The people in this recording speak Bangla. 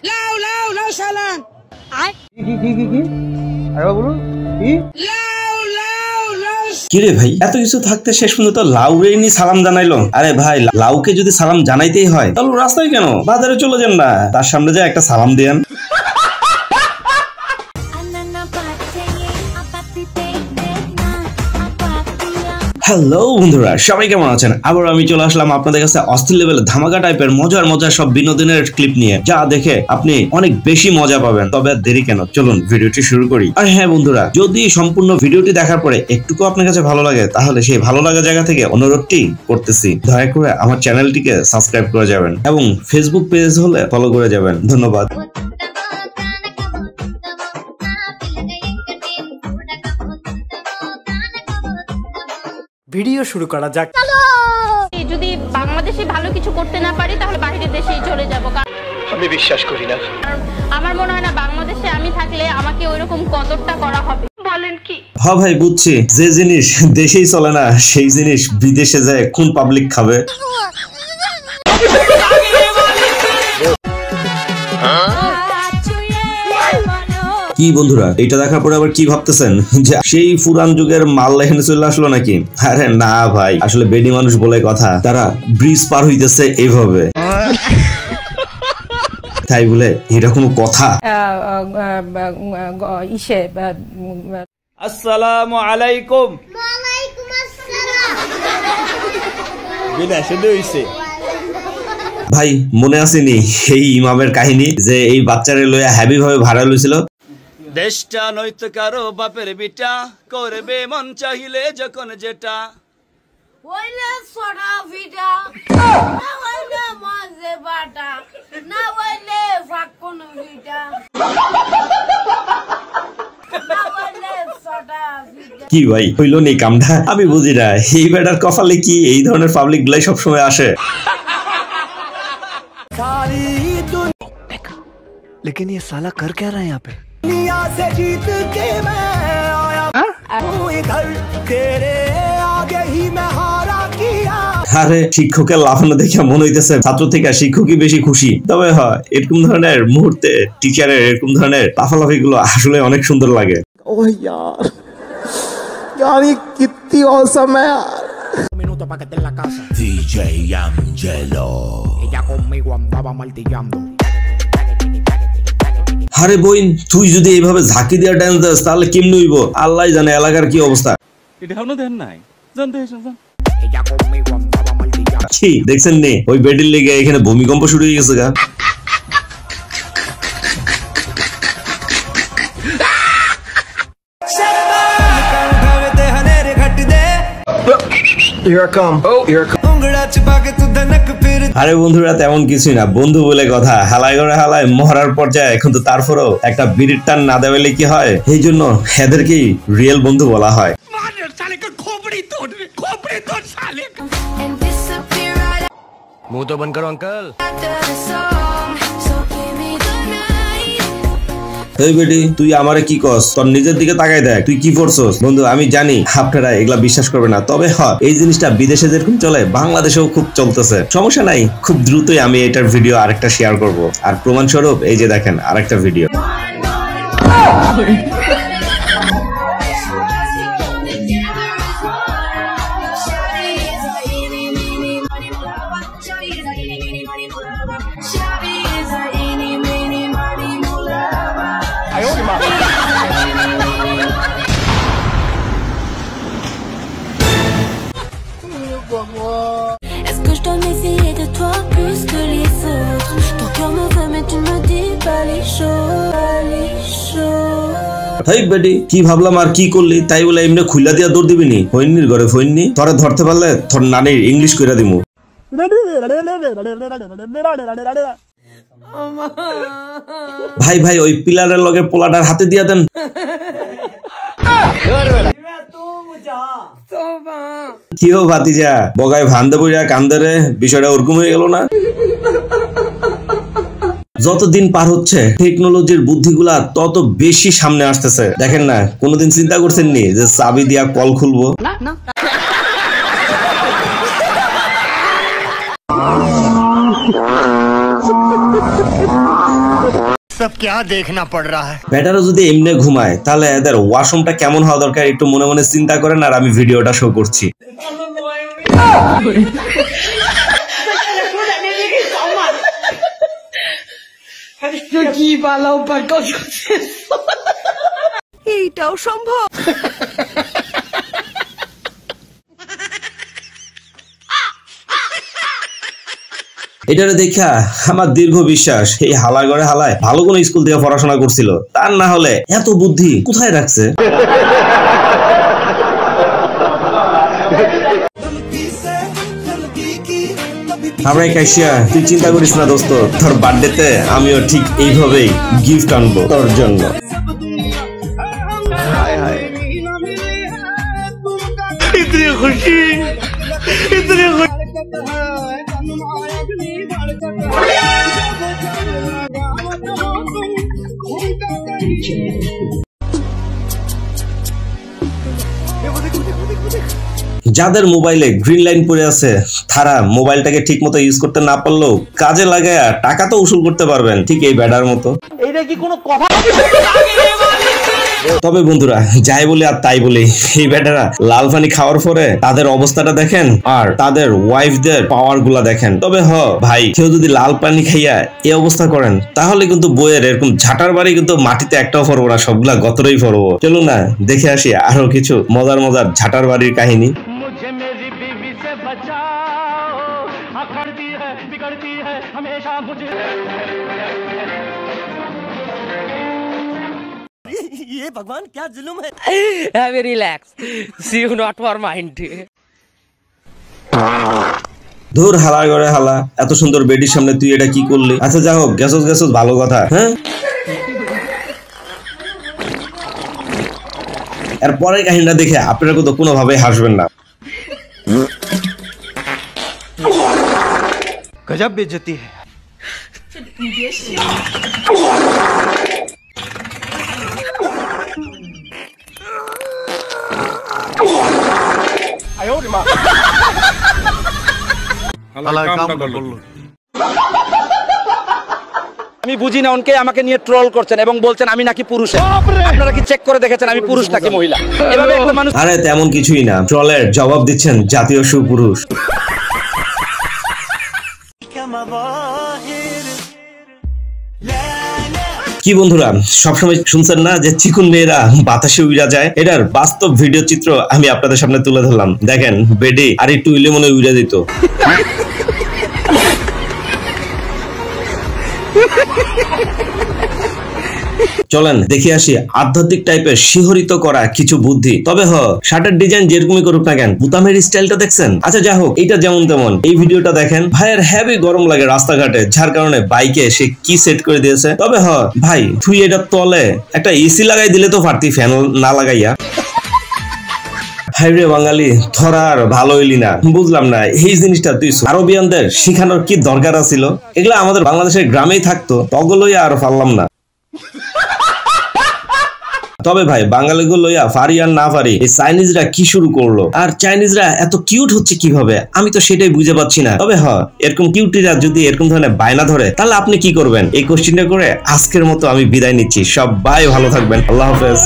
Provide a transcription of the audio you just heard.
লাউ লাউ লাউ সালাম কি আরে বলুন কি লাউ লাউ লাউ কিরে ভাই এত কিছু থাকতে শেষ পর্যন্ত লাউরে নি সালাম জানাইলো। আরে ভাই লাউকে যদি সালাম জানাইতেই হয় তাহলে রাস্তায় কেন বাজারে চলে যান না, তার সামনে যায় একটা সালাম দেন। হ্যালো বন্ধুরা, সবাই কেমন আছেন? আবার আমি চলে আসলাম আপনাদের কাছে অস্থির লেভেলের ধামাকা টাইপের মজার সব বিনোদনের ক্লিপ নিয়ে, যা দেখে আপনি অনেক বেশি মজা পাবেন। তবে আর দেরি কেন, চলুন ভিডিওটি শুরু করি। আর হ্যাঁ বন্ধুরা, যদি সম্পূর্ণ ভিডিওটি দেখার পরে একটুকু আপনার কাছে ভালো লাগে তাহলে সেই ভালো লাগা জায়গা থেকে অনুরোধটি করতেছি, দয়া করে আমার চ্যানেলটিকে সাবস্ক্রাইব করে যাবেন এবং ফেসবুক পেজ হলে ফলো করে যাবেন। ধন্যবাদ। ভিডিও শুরু করা যাক। যদি বাংলাদেশে ভালো কিছু করতে না পারি তাহলে বাইরের দেশেই চলে যাব। আমি বিশ্বাস করি না। আমার মনে হয় না বাংলাদেশে আমি থাকলে আমাকে ওইরকম কদরটা করা হবে। বলেন কি? হ্যাঁ ভাই বুঝছি, যে জিনিস দেশেই চলে না সেই জিনিস বিদেশে যায় কোন পাবলিক খাবে? কি বন্ধুরা, এটা দেখার পরে আবার কি ভাবতেছেন যে সেই পুরান যুগের মাল এখানে চলে আসলো নাকি? আরে না ভাই, আসলে বেডি মানুষ বলে কথা, তারা ব্রিজ পার হইতেছে এইভাবে। তাই বলে এটা কোনো কথা? আসসালামু আলাইকুম। ওয়ালাইকুম আসসালাম। বিনা শুধু হইছে ভাই মনে আসেনি এই ইমামের কাহিনী, যে এই বাচ্চারে লইয়া হ্যাভি ভাবে ভাড়া লইছিল। দেশটা নয়তো কারো বাপের বিটা, করবে মন চাইলে যখন যেটা। ওইলে সোনা ভিটা না ওইলে মাঝে বাটা না ওইলে ফাকুন ভিটা না ওইলে সোনা ভিটা। কি ভাই হইল নি কামটা? আমি বুঝি না এই বেটার কপালে কি এই ধরনের পাবলিক গুলাই সবসময় আসে। लेकिन ये साला कर क्या रहा है यहाँ पे? আরে শিক্ষকের লাফানো দেখে মনে হইতেছে ছাত্র থেকে শিক্ষকই বেশি খুশি। তবে হয় এরকম ধরনের মুহূর্তে টিচারের এরকম ধরনের লাফালাফি গুলো আসলে অনেক সুন্দর লাগে। ओह यार ये कितनी औसम है यार। Minuto para que esté en la casa. DJ Angelo. Ella conmigo andaba martillando. আরে বইন, তুই যদি এইভাবে ঝাঁকি দিয়ে ডান্স দাস তাহলে কেমনে হইব? আল্লাহ জানে এলাকার কি অবস্থা। এটা হলো দেন নাই জানতে এসেছেন। Ella conmigo andaba martillando. কি দেখছেন নি, ওই বেডির লেগে এখানে ভূমিকম্প শুরু হয়ে গেছে গা। আরে বন্ধুরা তেমন কিছুই না, বন্ধু বলে কথা, হালাই করে হালাই মরার পর্যায়ে, কিন্তু তারপরেও একটা বিড়ির টান না দেওয়ালে কি হয়, এই জন্য এদেরকেই রিয়েল বন্ধু বলা হয়। मुंह तो बंद करो अंकल। এই বেটি তুই আমারে কি কস? তোর নিজের দিকে তাকাই দেখ, তুই কি করছস? বন্ধু আমি জানি আপনারা এগুলা বিশ্বাস করবে না, তবে হ্যাঁ এই জিনিসটা বিদেশে যেরকম চলে বাংলাদেশেও খুব চলতেছে। সমস্যা নাই, খুব দ্রুতই আমি এটার ভিডিও আরেকটা শেয়ার করব। আর প্রমাণস্বরূপ এই যে দেখেন আরেকটা video. Est-ce que je dois m'essayer de toi plus que les autres? Ton cœur me veut mais tu me dis pas les choses. হেই বেটি কি ভাবলাম আর কি করলি? তাই বলে এমনি খুইলা দিয়া দৌড় দিবি নি? ফইন্নির ঘরে ফইন্নি, তোরে ধরতে পারলে তোর নানির ইংলিশ কইরা দিমু। ভাই ভাই ওই পিলারের লগে পোলাটার হাতে দিয়া দেন। কিও ভাতিজা বগায় ভান্দে বইয়া কান্দরে, বিষয়টা ওরকম হয়ে গেল না? যতদিন পার হচ্ছে টেকনোলজির বুদ্ধিগুলা তত বেশি সামনে আসতেছে। দেখেন না, কোনোদিন চিন্তা করছেন নি যে চাবি দিয়া কল খুলবো? सब क्या देखना पड़ रहा है। বেটারা যদি এমনি ঘুমায় তাহলে এদের ওয়াশরুমটা কেমন হওয়া দরকার একটু মনে মনে চিন্তা করেন, আর আমি ভিডিওটা শো করছি। এইটাও সম্ভব? এটারে দেখা আমার দীর্ঘ বিশ্বাস এই হালাগড়ে হালায় ভালো কোনো স্কুল থেকে পড়াশোনা করছিল, তার না হলে এত বুদ্ধি কোথায় রাখছে। আমরা কাশিয়া, তুই চিন্তা করিস না দোস্ত, তোর বার্থডেতে আমিও ঠিক এইভাবেই গিফট আনবো তোর জন্য। যাদের মোবাইলে গ্রিন লাইন পড়ে আছে তারা মোবাইলটাকে ঠিক মতো ইউজ করতে না পারলেও কাজে লাগায়া টাকা তো উসুল করতে পারবেন, ঠিক এই ব্যাডার মতো। এইটা কি কোনো কথা? তবে বন্ধুরা যাই বলি আর তাই বলি, এই ব্যাটারা লাল পানি খাওয়ার পরে তাদের অবস্থাটা দেখেন আর তাদের ওয়াইফদের পাওয়ার গুলা দেখেন। তবে ভাই, কেউ যদি লাল পানি খাইয়া এই অবস্থা করেন তাহলে কিন্তু বইয়ের এরকম ঝাঁটার বাড়ি কিন্তু মাটিতে একটাও পড়বো না, সবগুলা গতরেই পড়বো। চলুন না দেখে আসি আরো কিছু মজার মজার ঝাঁটার বাড়ির কাহিনী। ये भगवान क्या जुल्म है। Have a relax. See you not for mind. ধুর হালা করে হালা, এত সুন্দর বেডির সামনে তুই এটা কি করলি? আচ্ছা যা হোক, গেছস গেছস ভালো কথা। হ্যাঁ, এর পরের কাহিনীটা দেখে আপনারা তো কোনোভাবেই হাসবেন না। गजब बेइज्जती है। আমি বুঝি না উনকে আমাকে নিয়ে ট্রোল করছেন এবং বলছেন আমি নাকি পুরুষ। আপনারা কি চেক করে দেখেছেন আমি পুরুষ নাকি মহিলা? এভাবে একটা মানুষ। আরে তেমন কিছুই না, ট্রলের জবাব দিচ্ছেন জাতীয় সুপুরুষ। কি বন্ধুরা, সবসময় শুনছেন না যে চিকুন মেয়েরা বাতাসে উড়া যায়? এটার বাস্তব ভিডিও চিত্র আমি আপনাদের সামনে তুলে ধরলাম। দেখেন বেডি আর একটু উইলে মনে উড়া দিত। চলেন দেখে আসি আধ্যাত্মিক টাইপের শিহরিত করা কিছু বুদ্ধি। তবে শার্টের ডিজাইন যেরকমই করুক না কেন, বুতামের স্টাইলটা দেখছেন? আচ্ছা যা হোক, এটা যেমন তেমন এই ভিডিওটা দেখেন। ভাইয়ের হেভি গরম লাগে রাস্তাঘাটে, যার কারণে বাইকে সে কি সেট করে দিয়েছে। তবে ভাই, তুই এটা তলে একটা এসি লাগাই দিলে তো পারতি, ফ্যান না লাগাইয়া। হাইরে বাঙালি, ধরা আর ভালো হইলি না। বুঝলাম না এই জিনিসটা তুই আরবিয়ানদের শিখানোর কি দরকার ছিল? এগুলা আমাদের বাংলাদেশের গ্রামেই থাকতো, তগলই আর পারলাম না। তবে ভাই, বাঙালিগুলো লইয়া পারি আর না পারি, এই চাইনিজরা কি শুরু করলো? আর চাইনিজরা এত কিউট হচ্ছে কিভাবে? আমি তো সেটাই বুঝে পাচ্ছি না। তবে এরকম কিউটিরা যদি এরকম ধরনের বায়না ধরে তাহলে আপনি কি করবেন? এই কোশ্চেনটা করে আজকের মতো আমি বিদায় নিচ্ছি। সবাই ভালো থাকবেন, আল্লাহ হাফেজ।